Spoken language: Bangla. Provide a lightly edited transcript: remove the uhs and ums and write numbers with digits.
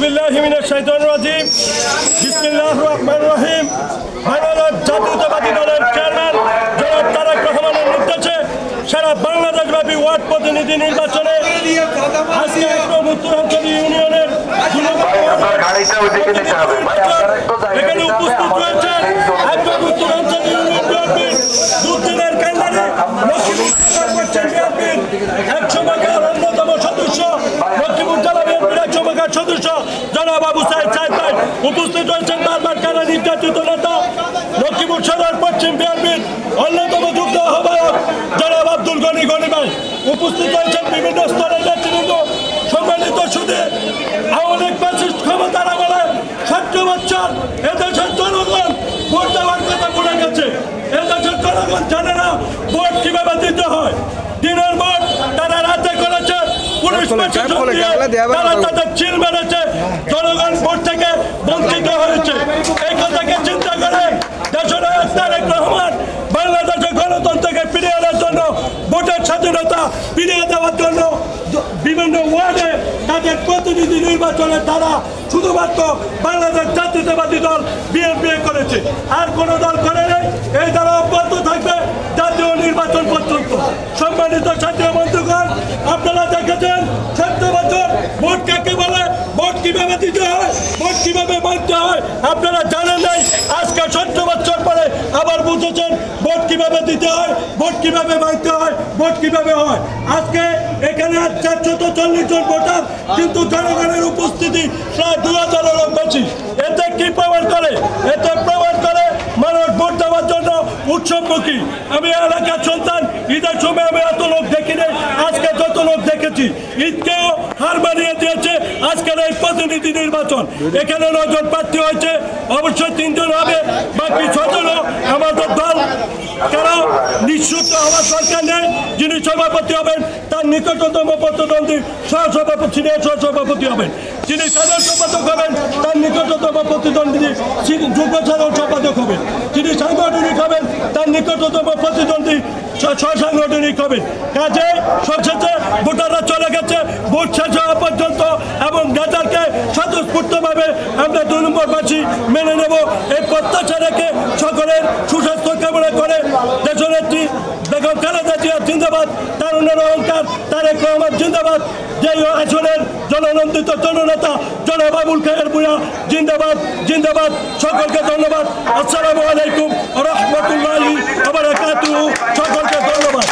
বিল্লাহি মিনাশ শাইতানির রাজিম। বিসমিল্লাহির রহমানির রহিম। বাংলাদেশ জাতীয়তাবাদী দলের চেয়ারম্যান জনাব তারেক রহমানের নির্দেশে সারা বাংলাদেশব্যাপী ওয়ার্ড প্রতিনিধি নির্বাচনে আজকে উত্তরাঞ্চলীয় ইউনিয়নের এখানে উপস্থিত রয়েছেন একজন উত্তরাঞ্চলীয় ইউনিয়ন বিএনপির দুদিনের কেন্দ্রে বিএনপির 100 অন্যতম সদস্য লক্ষ্মীপুর জেলা বিএনপির 100 সদস্য জনাব আবু সাইদ ভাই উপস্থিত রয়েছেন। বারবার কারা নির্যাতিত নেতা লক্ষ্মীপুর সদর পশ্চিম বিএনপির অন্যতম যুগ্ম আহ্বায়ক জনাব আব্দুল গনি ভাই উপস্থিত রয়েছেন। বিভিন্ন স্তরের নেতৃবৃন্দ সম্মানিত সুদে আওয়ামী লীগ ফ্যাসিস্ট ক্ষমতার আমলে 17 বছর এদেশের জনগণ ভোট দেওয়ার কথা ভুলে গেছে। এদেশের জনগণ জানে না ভোট কিভাবে দিতে হয়। দিনের ভোট তারা রাতে করেছে, পুলিশ প্রশাসন দিয়ে তারা তাদের চিল মেরেছে, জনগণ ভোট থেকে বঞ্চিত হয়েছে। এই কথাকে চিন্তা করে দেশনায়ক তারেক রহমান বাংলাদেশের গণতন্ত্রকে ফিরিয়ে আনার জন্য, ভোটের স্বাধীনতা ফিরিয়ে দেওয়ার জন্য বিভিন্ন ওয়ার্ডে তাদের প্রতিনিধি নির্বাচনে তারা শুধুমাত্র বাংলাদেশ জাতীয়তাবাদী দল বিএনপি করেছে, আর কোনো দল করে নেই। এই দ্বারা অব্যাহত থাকবে জাতীয় নির্বাচন পর্যন্ত। সম্মানিত জাতীয় বন্ধুগণ, আপনারা দেখেছেন 17 বছর ভোট কাকে বলে, ভোট কিভাবে দিতে হয়, ভোট কিভাবে মানতে হয় আপনারা জানেন নাই। আজকে 17 বছর পরে আবার বুঝেছেন ভোট কিভাবে দিতে হয়, ভোট কিভাবে মানতে হয়, ভোট কিভাবে হয়। আজকে এখানে 440 জন ভোটার, কিন্তু জনগণের উপস্থিতি প্রায় 2000-এরও বেশি। এতে কি প্রমাণ করে? এতে প্রমাণ করে মানুষ ভোট দেওয়ার জন্য উৎসবমুখী। আমি এলাকার সন্তান, ঈদের সময় আমি এত লোক দেখিনি, আজকে যত লোক দেখেছি ঈদকেও হার মানিয়ে দিয়েছে আজকের এই প্রতিনিধি নির্বাচন। এখানে 9 জন প্রার্থী হয়েছে, অবশ্যই 3 জন হবে, বাকি 6 জনও আমাদের দল। কারণ নিশ্চিত হওয়ার দরকার নেই, যিনি সভাপতি হবেন তার নিকটতম প্রতিদ্বন্দ্বী সহসভাপতি হবেন, যিনি সাধারণ সম্পাদক হবেন তার নিকটতম প্রতিদ্বন্দ্বী যুগ্ম সাধারণ সম্পাদক হবেন, যিনি সাংগঠনিক হবেন তার নিকটতম প্রতিদ্বন্দ্বী সাংগঠনিক হবেন। কাজে সবশেষে ভোটাররা চলে গেছে, ভোট শেষ হওয়া পর্যন্ত, এবং নেতাকে স্বতঃস্ফূর্তভাবে আমরা 2 নম্বরবাসী মেনে নেব এই প্রত্যাশা রেখে সকলের সুস্বাস্থ্য কামনা করে দেশনেত্রী বেগম খালেদা জিয়া জিন্দাবাদ, তারুণ্যের অহংকার তারেক রহমান জিন্দাবাদ, যে আসনের জননন্দিত জননেতা জনাব আবুল খায়ের ভূঁইয়া জিন্দাবাদ জিন্দাবাদ। সকলকে ধন্যবাদ। আসসালামু আলাইকুম ওয়া রাহমাতুল্লাহি ওয়া বারাকাতুহু। সকলকে ধন্যবাদ।